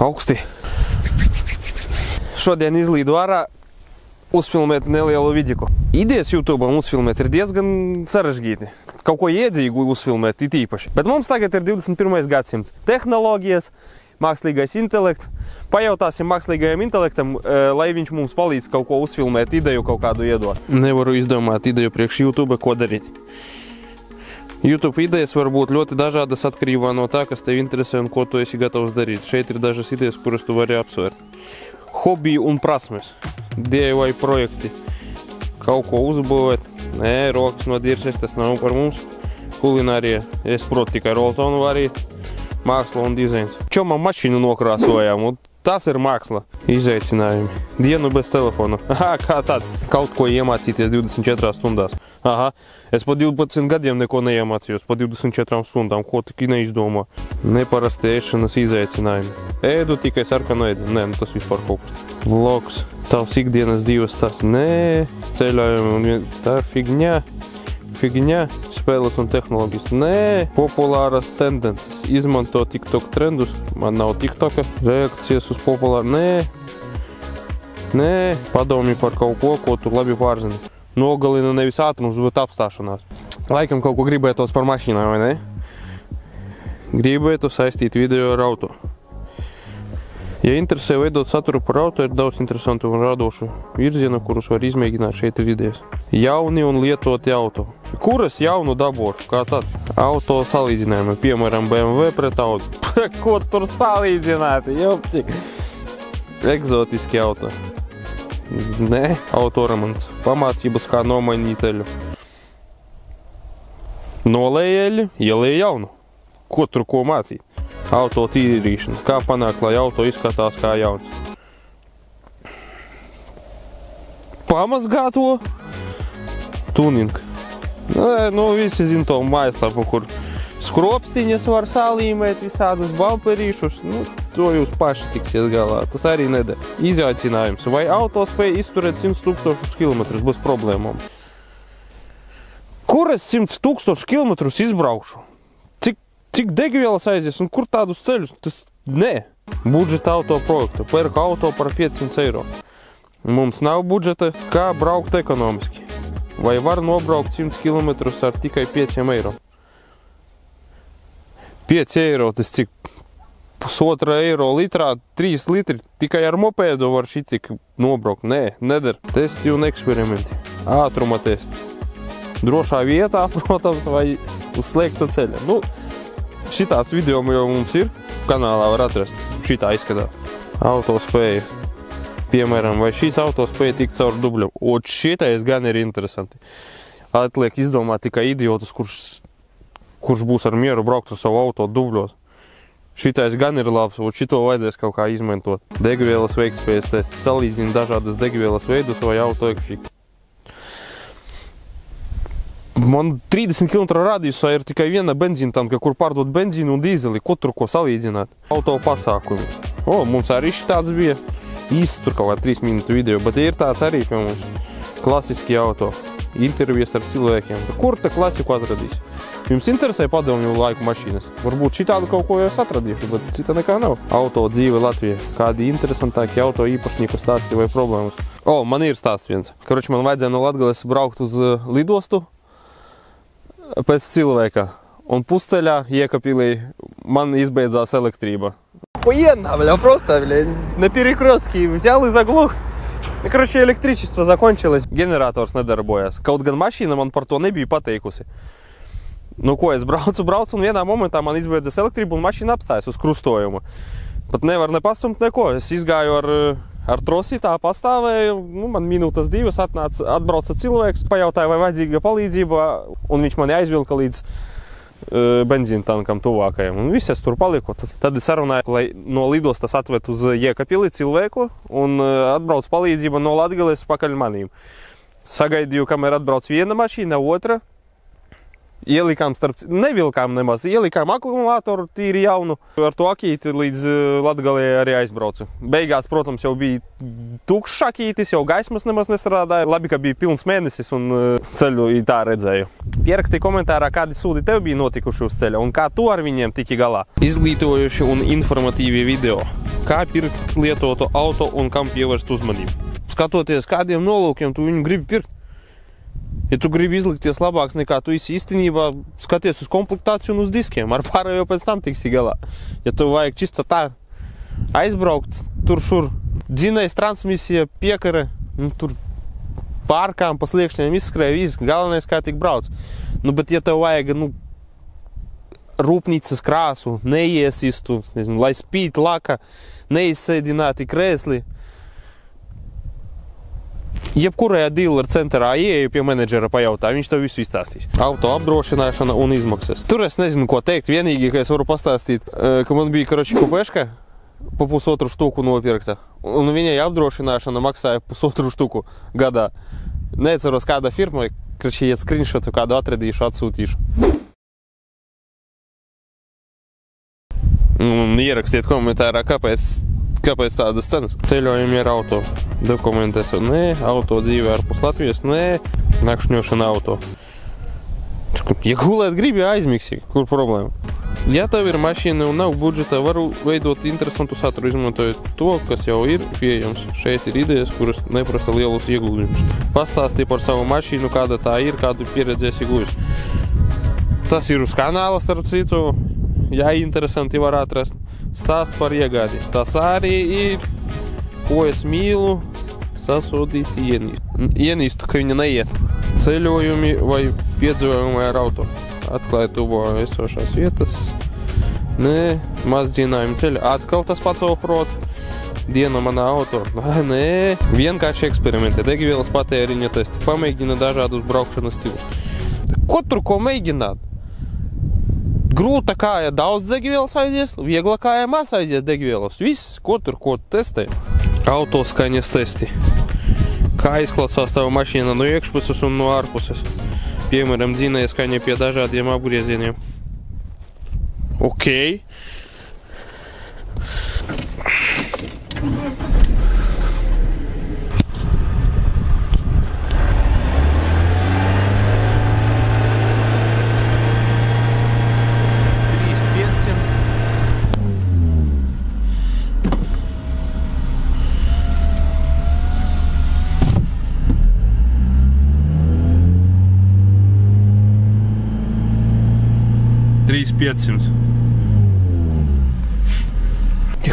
Augsti. Šodien izlīdu ārā uzfilmēt nelielu vidiku. Idejas YouTube uzfilmēt ir diezgan sarežģīti. Kaut ko iedzīgu uzfilmēt it īpaši. Bet mums tagad ir 21. gadsimts. Tehnoloģijas, mākslīgais intelekts. Pajautāsim mākslīgajam intelektam, lai viņš mums palīdz kaut ko uzfilmēt, ideju kaut kādu iedot. Nevaru izdomāt ideju priekš YouTube, ko darīt. YouTube idejas var būt ļoti dažādas atkarībā no tā, kas tev interesē un ko tu esi gatavs darīt. Šeit ir dažas idejas, kuras tu vari apsvērt. Hobiji un prasmes. DIY projekti. Kaut ko uzbūvēt. Nē, rokas no dirses, tas nav par mums. Kulinārija. Es protu tikai roltonu varīt. Māksla un dizains. Čomam mašīnu nokrāsojām, un tas ir māksla. Izaicinājumi. Dienu bez telefona. Aha, kā tad? Kaut ko iemācīties 24 stundās. Aha, es pa 12 gadiem neko neiemācījos, pa 24 stundām, ko tik neizdomā. Neparasti ēšanas izaicinājumi. Ēdu tikai sarkanu ēdu. Nē, nu tas vispār kaut kas. Vlogs. Tavs ikdienas dzīves tas. Nē, ceļojumi un tā ir figņā. Figņā, spēles un tehnoloģijas. Nē, populāras tendences. Izmanto TikTok trendus. Man nav TikToka. Reakcijas uz populāru. Nē, padomji par kaut ko, ko tu labi pārzini. Nogalina nevis ātrums, bet apstāšanās. Laikam kaut ko gribētos par mašīnām, vai ne? Gribētu saistīt video ar auto. Ja interesē veidot saturu par auto, ir daudz interesantu un radošu virzienu, kurus var izmēģināt šeit ir idejas. Jauni un lietoti auto. Kuras jaunu dabošu? Kā tad? Auto salīdzinājumi, piemēram, BMW pret Audi. Ko tur salīdzināt? Jopci! Eksotiski auto. Nē, autoremonts. Pamācības kā nomainīt eļu. Nolēja eļu, ielēja jaunu. Ko tur ko mācīt? Auto tīrīšana. Kā panākt, lai auto izskatās kā jauns? Pamazgā to. Tuning. Nē, nu visi zin to mājaslapu, kur skropstiņas var salīmēt, visādas bamperīšus. Nu, to jūs paši tiksiet galā. Tas arī neder. Izaicinājums. Vai auto spēj izturēt 100 000 kilometrus bez problēmām? Kur es 100 000 kilometrus izbraukšu? Cik degvielas aizies un kur tādus ceļus? Tas nē. Budžeta auto projektu. Pērku auto par 500 eiro. Mums nav budžeta. Kā braukt ekonomiski? Vai var nobraukt 100 kilometrus ar tikai 5 eiro? 5 eiro, tas cik? 1,5 eiro litrā, 3 litri. Tikai ar mopēdu var šitik nobraukt. Nē, neder. Testi un eksperimenti. Ātruma testi. Drošā vietā, protams, vai uz slēgta ceļa. Nu, šitāds video jau mums ir. Kanālā var atrast. Šitā izskatās. Autospēja. Piemēram, vai šīs auto spēja tikt caur dubļu. Ot šitais gan ir interesanti. Atliek izdomāt tikai idiotus, kurš būs ar mieru braukt ar savu auto dubļos. Šitais gan ir labs, un šito vajadzēs kaut kā izmantot. Degvielas veiktspējas tests. Salīdzina dažādas degvielas veidus vai auto ekšķi. Man 30 km radiusā ir tikai viena benzīna tanka, kur pārdot benzīnu un dīzeli. Ko tur ko salīdzināt? Auto pasākumi. O, mums arī šitāds bija. Īsts tur kaut kā 3 minūtu video, bet ir tāds arī pie mums. Klasiski auto. Intervijas ar cilvēkiem. Kur te klasiku atradīs? Jums interesē padomju laiku mašīnas? Varbūt šitādu kaut ko es atradīšu, bet cita nekā nav. Auto dzīve Latvijā. Kādi interesantāki auto īpašnieku stāsti vai problēmas? O, man ir stāsts viens. Karoči, man vajadzēja no Latgales braukt uz lidostu pēc cilvēka. Un pusceļā Iekapilī man izbeidzās elektrība. Охуенно, бля, просто, бля, на перекрестке взял и заглох. И, короче, электричество закончилось. Генератors nedarbojas. Kaut gan mašīna man par to nebija pateikusi. Nu ko, es braucu un vienā momentā man izbeidzas elektrība un mašīna apstājas uz krustojumu. Pat nevar nepastumt neko. Es izgāju ar trosi, tā pastāvēju. Nu, man minūtes 2 atbrauca cilvēks, pajautāja, vai vajadzīga palīdzība, un viņš mani aizvilka līdz benzīna tankam tuvākajam. Un viss es tur paliku. Tad es sarunāju, lai no lidostas atved uz Iekapili cilvēku un atbrauc palīdzība no Latgales pakaļ manīm. Sagaidīju, kamēr atbrauc viena mašīna, otra. Ielikām nevilkām nemaz, ielikām akumulātoru tīri jaunu, ar to akīti līdz Latgalei arī aizbraucu. Beigās, protams, jau bija tukšs akītis, jau gaismas nemaz nestrādāja. Labi, ka bija pilns mēnesis un ceļu tā redzēju. Pierakstīja komentārā, kādi sūdi tev bija notikuši uz ceļa un kā tu ar viņiem tiki galā. Izglītojuši un informatīvi video. Kā pirkt lietotu auto un kam pievērst uzmanību. Skatoties, kādiem nolūkiem tu viņu gribi pirkt. Ja tu gribi izlikties labāks nekā tu īstenībā skaties uz komplektāciju un uz diskiem, ar pārējo pēc tam tiksi galā. Ja tu vajag čisto tā aizbraukt, tur šur dzinējs transmisija, piekare, tur pārkām pa sliekšņiem izskrēja viss, galvenais kā tik brauc. Bet ja tev vajag, rūpnīcas krāsu, neiesistu, nezinu, lai spīt laka, neizsēdināti krēsli, jebkurajā dealer centrā ieeju pie menedžera pajautā, viņš tev visu izstāstīs. Auto apdrošināšana un izmaksas. Tur es nezinu, ko teikt. Vienīgi, ka es varu pastāstīt, ka man bija, kupeška pa 1,5 štuku nopirkta. Un viņai apdrošināšana maksāja 1,5 štuku gadā. Neceros kāda firma, iet screenshotu, kādu atradīšu, atsūtīšu. Un ierakstiet komentārā, kāpēc tādas cenas? Ceļojumi ar auto. Dokumentēs, nē, auto dzīvē ārpus Latvijas, nē, nakšņošana auto. Ja gulēt gribi, aizmiksi, kur problēma? Ja tev ir mašīna un nav budžeta, varu veidot interesantu saturu, izmantojot to, kas jau ir pieejams. Šeit ir idejas, kuras neprasa lielus ieguldījumus. Pastāstīja par savu mašīnu, kāda tā ir, kādu pieredzēsi guvis. Tas ir uz kanāla, starp citu. Ja interesanti var atrast, stāsts par iegādi. Tas arī ir, ko es mīlu, sasodīt ienīstu, ka viņa neiet. Ceļojumi vai piedzīvojumi ar auto. Atklāja tuvo esošās vietas. Nē, mazģinājumi ceļa. Atkal tas pats oprot. Diena manā auto. Nē, vienkārši eksperimenti. Degvielas patēriņa testi. Pamēģina dažādus braukšanas stilus. Ko tur ko mēģināt? Grūta kāja daudz degvielas aizies, viegla kāja maz aizies degvielas. Viss, ko tur ko testē. Autoskaņas testi. Kā izklausās tava mašīna no iekšpuses un no ārpuses. Piemēram, dzinēja skaņa pie dažādiem apgriezieniem. Ok.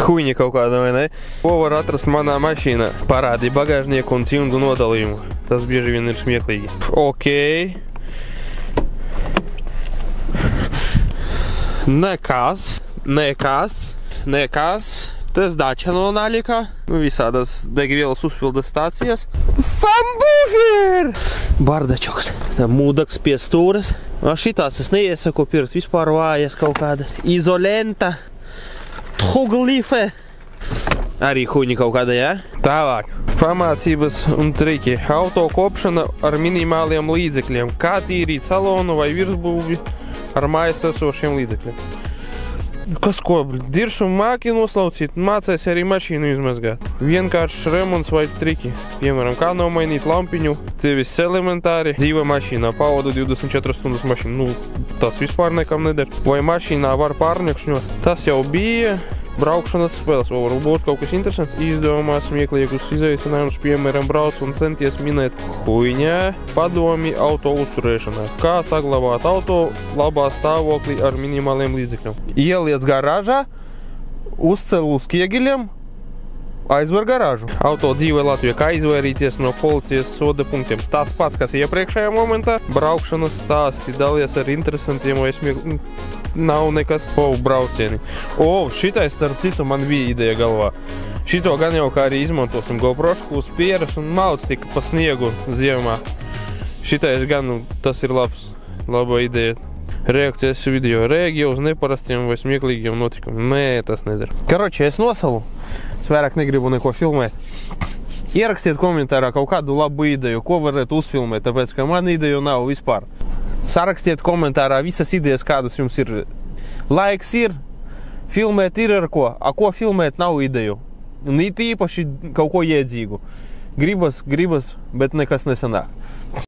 Huiņa kaut kāda, vai ne? Ko var atrast manā mašīnā? Parādi bagāžnieku un cimdu nodalījumu. Tas bieži vien ir smieklīgi. Ok. Nekas. Tas Dačano nāļikā. Visādas degvielas uzpildes stācijas. Subwoofer! Bardačoks. Tā mūdaks pie stūres. Šitās es neiesaku pirkt, vispār vājas kaut kāda. Izolenta. Tuglife. Arī huņi kaut kāda, jā? Tālāk. Pamācības un triki. Auto kopšana ar minimāliem līdzekļiem. Kā tīrīt salonu vai virsbūvi ar mājas esošiem līdzekļiem. Kas ko? Dirsu māki noslaucīt, mācēs arī mašīnu izmazgāt. Vienkāršs remonts vai triki. Piemēram, kā nomainīt lampiņu, tevis elementāri. Dzīve mašīnā, pavadu 24 stundas mašīnu. Tas vispār nekam neder. Vai mašīnā var pārņakšņot? Tas jau bija. Braukšanas spēles, varbūt kaut kas interesants, izdomā smieklīgus izaicinājumus, piemēram, brauc un centies minēt huiņā, padomi auto uzturēšanā. Kā saglabāt auto labā stāvoklī ar minimāliem līdzekļiem. Ieliec garāžā, uzcel uz kiegiļiem, aizver garāžu. Auto dzīve Latvijā, kā izvairīties no policijas soda punktiem. Tas pats, kas iepriekšējā momentā, braukšanas stāsti, dalies ar interesantiem vai smieklīgiem. Nav nekas braucieni. Šitais, starp citu, man bija ideja galvā. Šito gan jau kā arī izmantosim GoProšku uz pieras un mauc tika pa sniegu ziemā. Šitais gan, tas ir laba ideja. Reakcijas video. Reaģija uz neparastiem vai smieklīgiem notikumiem. Nē, tas neder. Karoči, es nosalu. Es vairāk negribu neko filmēt. Ierakstiet komentārā kaut kādu labu ideju, ko varētu uzfilmēt, tāpēc, ka man ideju nav vispār. Sarakstiet komentārā visas idejas, kādas jums ir. Laiks ir, filmēt ir ar ko, a ko filmēt nav ideju. Un it īpaši kaut ko iedzīgu. Gribas, bet nekas nesanāk.